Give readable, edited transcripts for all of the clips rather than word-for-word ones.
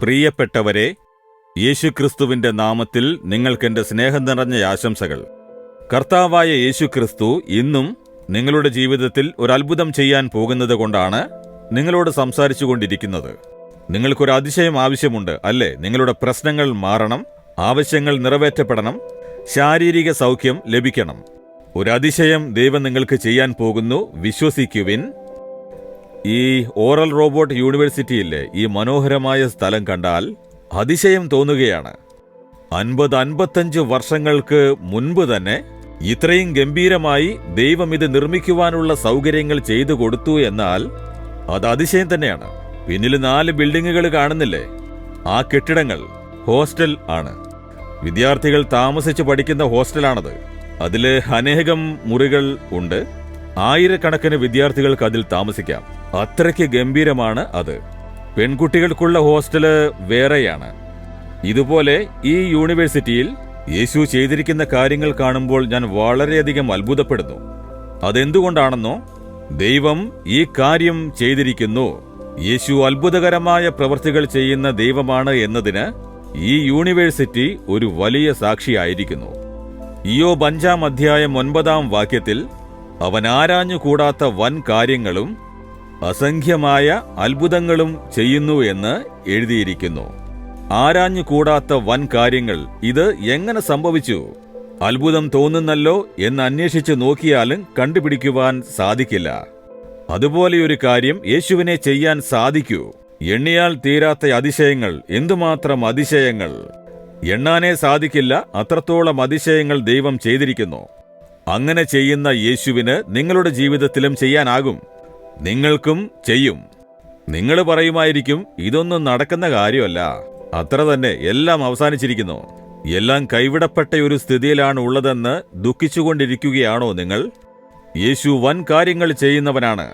പ്രിയപ്പെട്ടവരെ, യേശുക്രിസ്തുവിന്റെ നാമത്തിൽ നിങ്ങൾക്കെന്റെ സ്നേഹം നിറഞ്ഞ ആശംസകൾ. കർത്താവായ യേശുക്രിസ്തു ഇന്നും നിങ്ങളുടെ ജീവിതത്തിൽ ഒരു അത്ഭുതം ചെയ്യാൻ പോകുന്നത് കൊണ്ടാണ് നിങ്ങളോട് സംസാരിച്ചുകൊണ്ടിരിക്കുന്നത്. നിങ്ങൾക്കൊരു അതിശയം ആവശ്യമുണ്ട് അല്ലേ? നിങ്ങളുടെ പ്രശ്നങ്ങൾ മാറണം, ആവശ്യങ്ങൾ നിറവേറ്റപ്പെടണം, ശാരീരിക സൗഖ്യം ലഭിക്കണം. ഒരു അതിശയം ദൈവം നിങ്ങൾക്ക് ചെയ്യാൻ പോകുന്നു. വിശ്വസിക്കുവിൻ. ഈ ഓറൽ റോബോട്ട് യൂണിവേഴ്സിറ്റിയിലെ ഈ മനോഹരമായ സ്ഥലം കണ്ടാൽ അതിശയം തോന്നുകയാണ്. 50-55 വർഷങ്ങൾക്ക് മുൻപ് തന്നെ ഇത്രയും ഗംഭീരമായി ദൈവം ഇത് നിർമ്മിക്കുവാനുള്ള സൗകര്യങ്ങൾ ചെയ്തു കൊടുത്തു എന്നാൽ അത് അതിശയം തന്നെയാണ്. പിന്നിൽ 4 ബിൽഡിങ്ങുകൾ കാണുന്നില്ലേ? ആ കെട്ടിടങ്ങൾ ഹോസ്റ്റൽ ആണ്. വിദ്യാർത്ഥികൾ താമസിച്ച് പഠിക്കുന്ന ഹോസ്റ്റലാണത്. അതില് അനേകം മുറികൾ ഉണ്ട്. ആയിരക്കണക്കിന് വിദ്യാർത്ഥികൾക്ക് അതിൽ താമസിക്കാം. അത്രയ്ക്ക് ഗംഭീരമാണ് അത്. പെൺകുട്ടികൾക്കുള്ള ഹോസ്റ്റല് വേറെയാണ്. ഇതുപോലെ ഈ യൂണിവേഴ്സിറ്റിയിൽ യേശു ചെയ്തിരിക്കുന്ന കാര്യങ്ങൾ കാണുമ്പോൾ ഞാൻ വളരെയധികം അത്ഭുതപ്പെടുന്നു. അതെന്തുകൊണ്ടാണെന്നോ, ദൈവം ഈ കാര്യം ചെയ്തിരിക്കുന്നു. യേശു അത്ഭുതകരമായ പ്രവൃത്തികൾ ചെയ്യുന്ന ദൈവമാണ് എന്നതിന് ഈ യൂണിവേഴ്സിറ്റി ഒരു വലിയ സാക്ഷിയായിരിക്കുന്നു. ഇയ്യോബ് 5-ാം അധ്യായം 9-ാം വാക്യത്തിൽ അവൻ ആരാഞ്ഞുകൂടാത്ത വൻ കാര്യങ്ങളും അസംഖ്യമായ അത്ഭുതങ്ങളും ചെയ്യുന്നു എന്ന് എഴുതിയിരിക്കുന്നു. ആരാഞ്ഞുകൂടാത്ത വൻ കാര്യങ്ങൾ, ഇത് എങ്ങനെ സംഭവിച്ചു? അത്ഭുതം തോന്നുന്നല്ലോ എന്ന് അന്വേഷിച്ച് നോക്കിയാലും കണ്ടുപിടിക്കുവാൻ സാധിക്കില്ല. അതുപോലെയൊരു കാര്യം യേശുവിനെ ചെയ്യാൻ സാധിക്കൂ. എണ്ണിയാൽ തീരാത്ത അതിശയങ്ങൾ. എന്തുമാത്രം അതിശയങ്ങൾ! എണ്ണാനേ സാധിക്കില്ല, അത്രത്തോളം അതിശയങ്ങൾ ദൈവം ചെയ്തിരിക്കുന്നു. അങ്ങനെ ചെയ്യുന്ന യേശുവിന് നിങ്ങളുടെ ജീവിതത്തിലും ചെയ്യാനാകും. നിങ്ങൾക്കും ചെയ്യും. നിങ്ങൾ പറയുമായിരിക്കും, ഇതൊന്നും നടക്കുന്ന കാര്യമല്ല, അത്ര തന്നെ, എല്ലാം അവസാനിച്ചിരിക്കുന്നു, എല്ലാം കൈവിടപ്പെട്ട ഒരു സ്ഥിതിയിലാണ് ഉള്ളതെന്ന് ദുഃഖിച്ചുകൊണ്ടിരിക്കുകയാണോ നിങ്ങൾ? യേശു വൻ കാര്യങ്ങൾ ചെയ്യുന്നവനാണ്.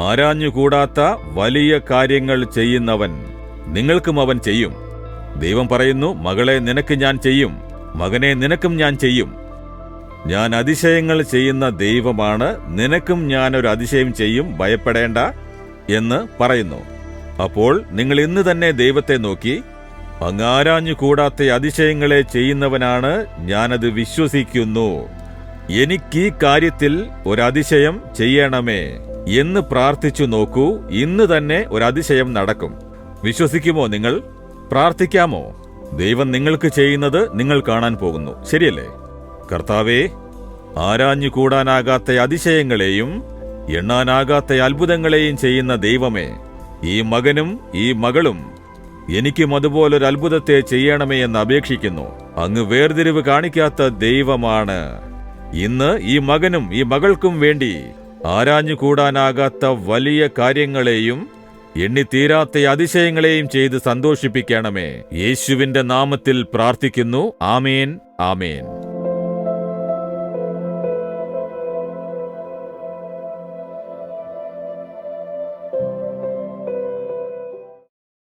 ആരാഞ്ഞുകൂടാത്ത വലിയ കാര്യങ്ങൾ ചെയ്യുന്നവൻ. നിങ്ങൾക്കും അവൻ ചെയ്യും. ദൈവം പറയുന്നു, മകളെ നിനക്ക് ഞാൻ ചെയ്യും, മകനെ നിനക്കും ഞാൻ ചെയ്യും. ഞാൻ അതിശയങ്ങൾ ചെയ്യുന്ന ദൈവമാണ്, നിനക്കും ഞാനൊരു അതിശയം ചെയ്യും, ഭയപ്പെടേണ്ട എന്ന് പറയുന്നു. അപ്പോൾ നിങ്ങൾ ഇന്ന് തന്നെ ദൈവത്തെ നോക്കി, അങ്ങ് ആരാഞ്ഞുകൂടാത്ത അതിശയങ്ങളെ ചെയ്യുന്നവനാണ്, ഞാനത് വിശ്വസിക്കുന്നു, എനിക്കീ കാര്യത്തിൽ ഒരതിശയം ചെയ്യണമേ എന്ന് പ്രാർത്ഥിച്ചു നോക്കൂ. ഇന്ന് തന്നെ ഒരതിശയം നടക്കും. വിശ്വസിക്കുമോ? നിങ്ങൾ പ്രാർത്ഥിക്കാമോ? ദൈവം നിങ്ങൾക്ക് ചെയ്യുന്നത് നിങ്ങൾ കാണാൻ പോകുന്നു. ശരിയല്ലേ? കർത്താവേ, ആരാഞ്ഞുകൂടാനാകാത്ത അതിശയങ്ങളെയും എണ്ണാനാകാത്ത അത്ഭുതങ്ങളെയും ചെയ്യുന്ന ദൈവമേ, ഈ മകനും ഈ മകളും എനിക്കും അതുപോലൊരു അത്ഭുതത്തെ ചെയ്യണമേ എന്ന് അപേക്ഷിക്കുന്നു. അങ്ങ് വേർതിരിവ് കാണിക്കാത്ത ദൈവമാണ്. ഇന്ന് ഈ മകനും ഈ മകൾക്കും വേണ്ടി ആരാഞ്ഞുകൂടാനാകാത്ത വലിയ കാര്യങ്ങളെയും എണ്ണിത്തീരാത്ത അതിശയങ്ങളെയും ചെയ്ത് സന്തോഷിപ്പിക്കണമേ. യേശുവിന്റെ നാമത്തിൽ പ്രാർത്ഥിക്കുന്നു. ആമേൻ, ആമേൻ.